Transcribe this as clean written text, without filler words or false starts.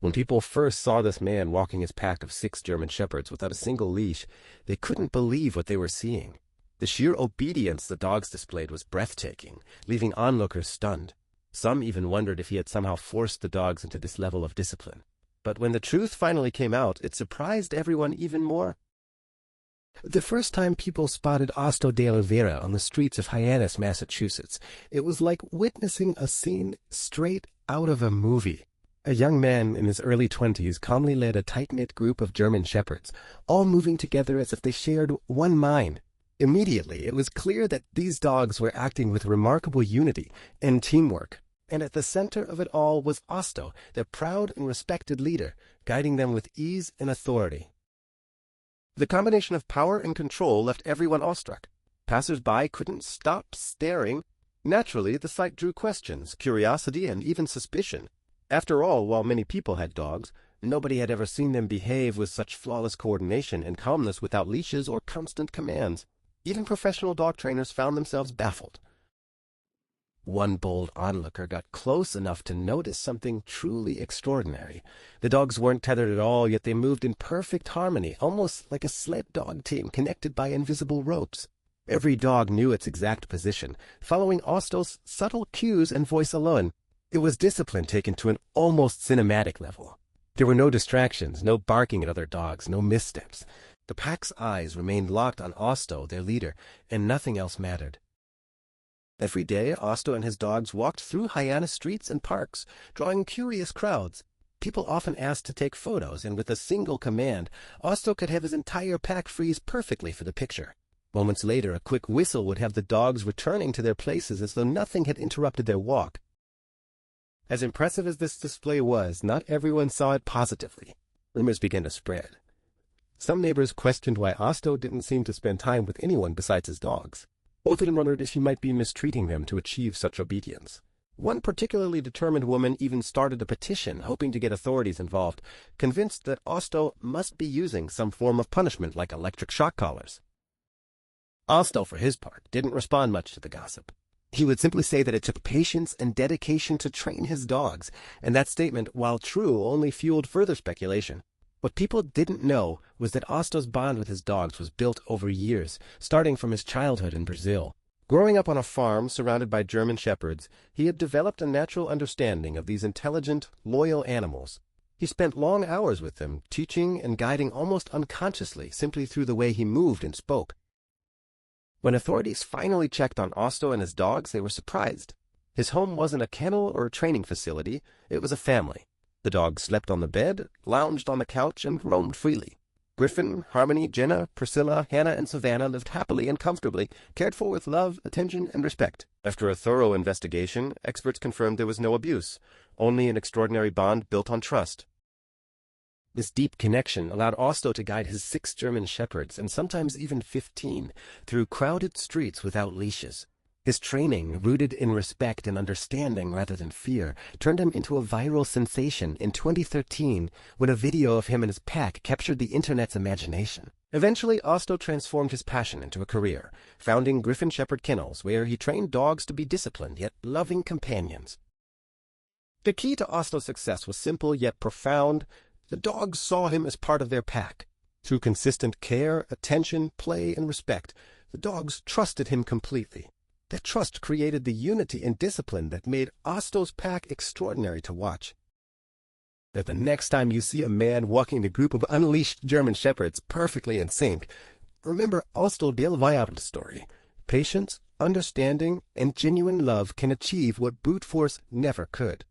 When people first saw this man walking his pack of 6 German shepherds without a single leash, they couldn't believe what they were seeing. The sheer obedience the dogs displayed was breathtaking, leaving onlookers stunned. Some even wondered if he had somehow forced the dogs into this level of discipline. But when the truth finally came out, it surprised everyone even more. The first time people spotted Osto de Oliveira on the streets of Hyannis, Massachusetts, it was like witnessing a scene straight out of a movie. A young man in his early 20s calmly led a tight-knit group of German shepherds, all moving together as if they shared one mind. Immediately, it was clear that these dogs were acting with remarkable unity and teamwork, and at the center of it all was Osto, their proud and respected leader, guiding them with ease and authority. The combination of power and control left everyone awestruck. Passers-by couldn't stop staring. Naturally, the sight drew questions, curiosity, and even suspicion. After all, while many people had dogs, nobody had ever seen them behave with such flawless coordination and calmness without leashes or constant commands. Even professional dog trainers found themselves baffled. One bold onlooker got close enough to notice something truly extraordinary. The dogs weren't tethered at all, yet they moved in perfect harmony, almost like a sled dog team connected by invisible ropes. Every dog knew its exact position, following Osto's subtle cues and voice alone. It was discipline taken to an almost cinematic level. There were no distractions, no barking at other dogs, no missteps. The pack's eyes remained locked on Osto, their leader, and nothing else mattered. Every day, Osto and his dogs walked through Hyannis streets and parks, drawing curious crowds. People often asked to take photos, and with a single command, Osto could have his entire pack freeze perfectly for the picture. Moments later, a quick whistle would have the dogs returning to their places as though nothing had interrupted their walk. As impressive as this display was, not everyone saw it positively. Rumors began to spread. Some neighbors questioned why Osto didn't seem to spend time with anyone besides his dogs. Both of them wondered if he might be mistreating them to achieve such obedience. One particularly determined woman even started a petition hoping to get authorities involved, convinced that Osto must be using some form of punishment like electric shock collars. Osto, for his part, didn't respond much to the gossip. He would simply say that it took patience and dedication to train his dogs, and that statement, while true, only fueled further speculation. What people didn't know was that Osto's bond with his dogs was built over years, starting from his childhood in Brazil. Growing up on a farm surrounded by German shepherds, he had developed a natural understanding of these intelligent, loyal animals. He spent long hours with them, teaching and guiding almost unconsciously, simply through the way he moved and spoke. When authorities finally checked on Osto and his dogs, they were surprised. His home wasn't a kennel or a training facility, it was a family. The dogs slept on the bed, lounged on the couch, and roamed freely. Griffin, Harmony, Jenna, Priscilla, Hannah, and Savannah lived happily and comfortably, cared for with love, attention, and respect. After a thorough investigation, experts confirmed there was no abuse, only an extraordinary bond built on trust. This deep connection allowed Osto to guide his 6 German shepherds, and sometimes even 15, through crowded streets without leashes. His training, rooted in respect and understanding rather than fear, turned him into a viral sensation in 2013 when a video of him and his pack captured the internet's imagination. Eventually, Osto transformed his passion into a career, founding Griffin Shepherd Kennels, where he trained dogs to be disciplined yet loving companions. The key to Osto's success was simple yet profound. The dogs saw him as part of their pack. Through consistent care, attention, play, and respect, the dogs trusted him completely. That trust created the unity and discipline that made Osto's pack extraordinary to watch. That the next time you see a man walking a group of unleashed German shepherds perfectly in sync, remember Osto de Oliveira's story. Patience, understanding, and genuine love can achieve what brute force never could.